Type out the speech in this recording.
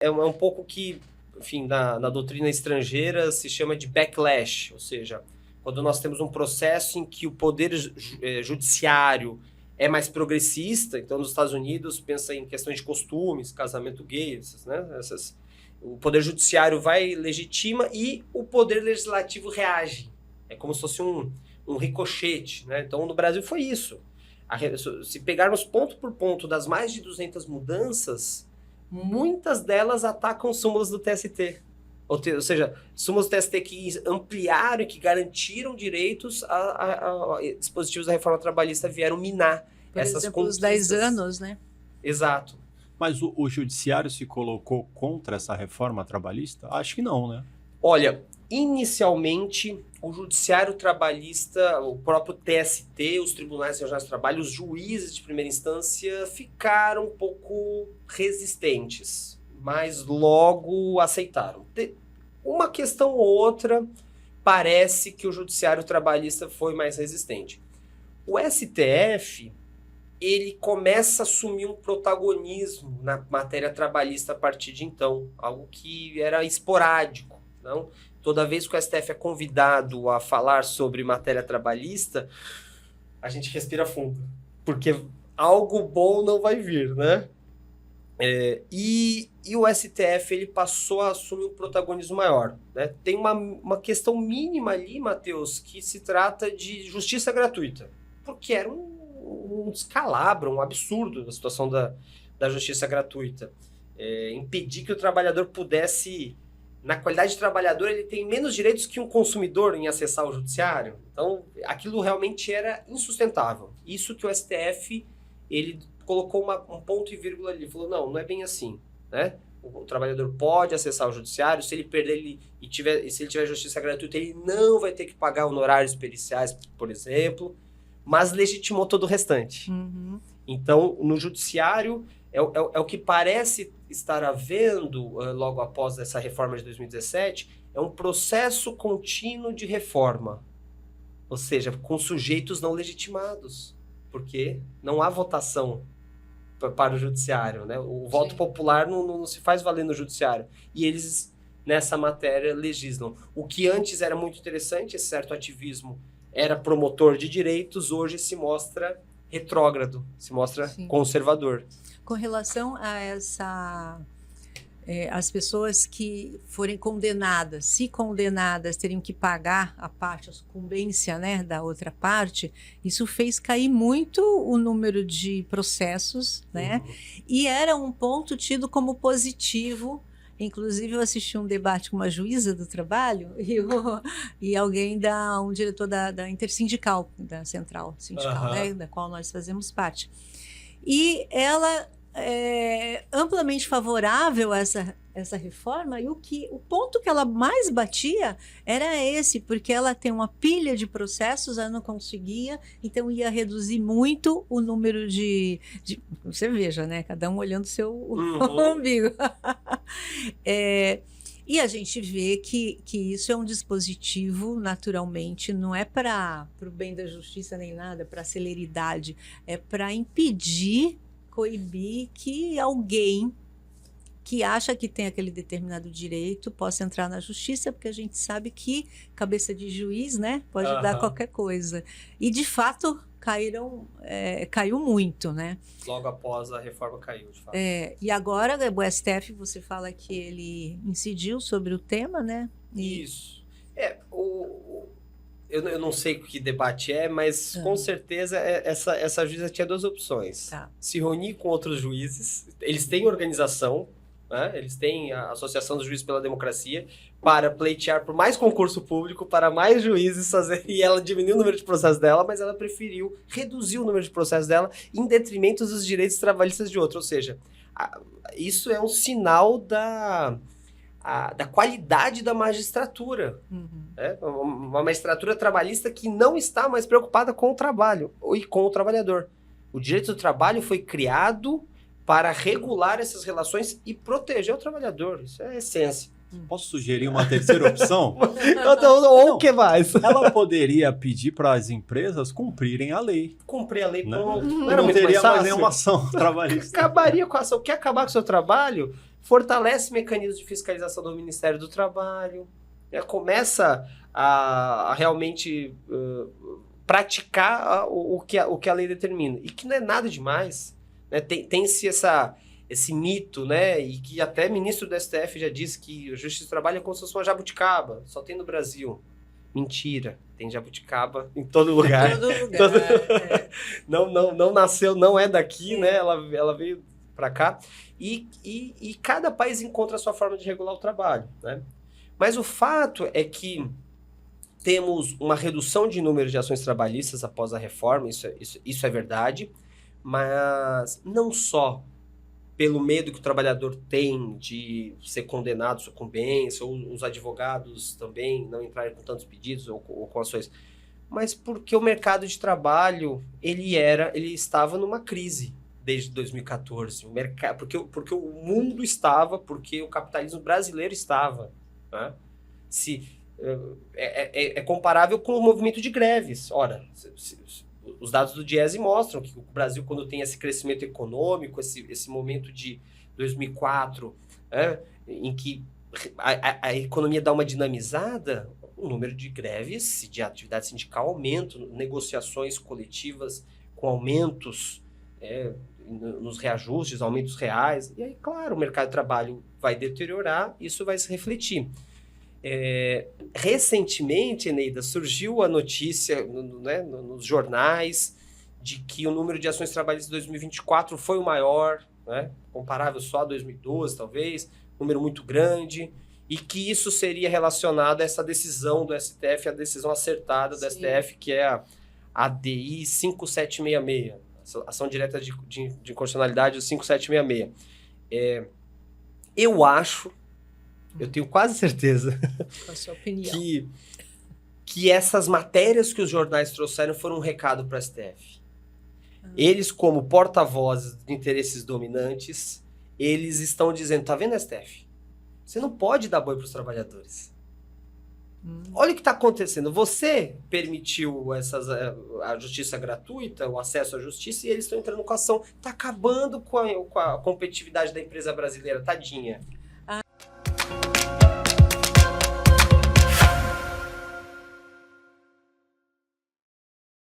É um pouco que, enfim, na doutrina estrangeira se chama de backlash, ou seja, quando nós temos um processo em que o poder judiciário é mais progressista, então nos Estados Unidos pensa em questões de costumes, casamento gay, o poder judiciário vai, legitima e o poder legislativo reage. É como se fosse um ricochete, né? Então no Brasil foi isso. Se pegarmos ponto por ponto das mais de 200 mudanças, muitas delas atacam súmulas do TST. Ou seja, súmulas do TST que ampliaram e que garantiram direitos a dispositivos da reforma trabalhista vieram minar essas conquistas. Os 10 anos, né? Exato. Mas o judiciário se colocou contra essa reforma trabalhista? Acho que não, né? Olha, inicialmente, o judiciário trabalhista, o próprio TST, os tribunais regionais do trabalho, os juízes de primeira instância ficaram um pouco resistentes, mas logo aceitaram. Uma questão ou outra, parece que o judiciário trabalhista foi mais resistente. O STF, ele começa a assumir um protagonismo na matéria trabalhista a partir de então, algo que era esporádico, não? Toda vez que o STF é convidado a falar sobre matéria trabalhista, a gente respira fundo, porque algo bom não vai vir, né? E o STF ele passou a assumir um protagonismo maior, né? Tem uma questão mínima ali, Matheus, que se trata de justiça gratuita, porque era um descalabro, um absurdo da situação da justiça gratuita. Impedir que o trabalhador pudesse... Na qualidade de trabalhador, ele tem menos direitos que um consumidor em acessar o judiciário. Então, aquilo realmente era insustentável. Isso que o STF, ele colocou um ponto e vírgula ali. Falou, não é bem assim, né? O trabalhador pode acessar o judiciário, se ele perder se ele tiver justiça gratuita, ele não vai ter que pagar honorários periciais, por exemplo, mas legitimou todo o restante. Uhum. Então, no judiciário, é o que parece estar havendo, logo após essa reforma de 2017, é um processo contínuo de reforma. Ou seja, com sujeitos não legitimados, porque não há votação para o judiciário, né? O voto popular não se faz valer no judiciário. E eles, nessa matéria, legislam. O que antes era muito interessante, esse certo ativismo era promotor de direitos, hoje se mostra retrógrado, se mostra conservador. Com relação a as pessoas que forem condenadas, se condenadas, teriam que pagar a sucumbência, né, da outra parte, isso fez cair muito o número de processos, né? E era um ponto tido como positivo. Inclusive, eu assisti um debate com uma juíza do trabalho e um diretor da Intersindical, da Central Sindical, né, da qual nós fazemos parte. E ela é amplamente favorável a essa reforma, e o ponto que ela mais batia era esse, porque ela tem uma pilha de processos, ela não conseguia, então ia reduzir muito o número de você veja, né? Cada um olhando o seu umbigo. E a gente vê que isso é um dispositivo, naturalmente, não é para o bem da justiça nem nada, para a celeridade, é para impedir, coibir que alguém que acha que tem aquele determinado direito possa entrar na justiça, porque a gente sabe que cabeça de juiz, né, pode dar qualquer coisa. E, de fato, caiu muito, né? Logo após a reforma caiu, de fato. E agora o STF, você fala que ele incidiu sobre o tema, né? Isso. Eu não sei o que debate mas com certeza essa juíza tinha duas opções. Tá. Se reunir com outros juízes, eles têm organização, né? Eles têm a Associação dos Juízes pela Democracia, para pleitear por mais concurso público, para mais juízes fazer, e ela diminuiu o número de processos dela, mas ela preferiu reduzir o número de processos dela em detrimento dos direitos trabalhistas de outro. Ou seja, isso é um sinal da qualidade da magistratura. Uma magistratura trabalhista que não está mais preocupada com o trabalho e com o trabalhador. O direito do trabalho foi criado para regular essas relações e proteger o trabalhador. Isso é a essência. Posso sugerir uma terceira opção? Ou o que mais? Ela poderia pedir para as empresas cumprirem a lei. Cumprir a lei, não teria mais nenhuma ação trabalhista. Acabaria com a ação. Quer acabar com o seu trabalho? fortalece mecanismos de fiscalização do Ministério do Trabalho, né? Começa a realmente praticar o que a lei determina. E que não é nada demais. Né? Tem-se esse mito, né? E que até ministro do STF já disse que a Justiça do Trabalho é como se fosse uma jabuticaba, só tem no Brasil. Mentira, tem jabuticaba em todo lugar. Todo lugar. Não nasceu, não é daqui, né? Ela veio para cá. E cada país encontra a sua forma de regular o trabalho, né? Mas o fato é que temos uma redução de número de ações trabalhistas após a reforma, isso é verdade, mas não só pelo medo que o trabalhador tem de ser condenado, sucumbência, ou os advogados também não entrarem com tantos pedidos ou com ações, mas porque o mercado de trabalho ele estava numa crise desde 2014, porque o mundo estava, porque o capitalismo brasileiro estava, né? É comparável com o movimento de greves. Ora, os dados do Diese mostram que o Brasil, quando tem esse crescimento econômico, esse momento de 2004, em que a economia dá uma dinamizada, o número de greves, de atividade sindical aumenta, negociações coletivas com aumentos nos reajustes, aumentos reais. E aí, claro, o mercado de trabalho vai deteriorar, isso vai se refletir. Recentemente, Eneida, surgiu a notícia nos jornais de que o número de ações trabalhistas de 2024 foi o maior, né, comparável só a 2012, talvez, número muito grande, e que isso seria relacionado a essa decisão do STF, a decisão acertada do STF, que é a ADI 5766, Ação Direta de Inconstitucionalidade do 5766. Eu tenho quase certeza com a sua opinião, que essas matérias que os jornais trouxeram foram um recado para o STF. Eles, como porta-vozes de interesses dominantes, eles estão dizendo, tá vendo, STF? Você não pode dar boi para os trabalhadores. Olha o que está acontecendo. Você permitiu a justiça gratuita, o acesso à justiça, e eles estão entrando com a ação. Está acabando com a competitividade da empresa brasileira, tadinha.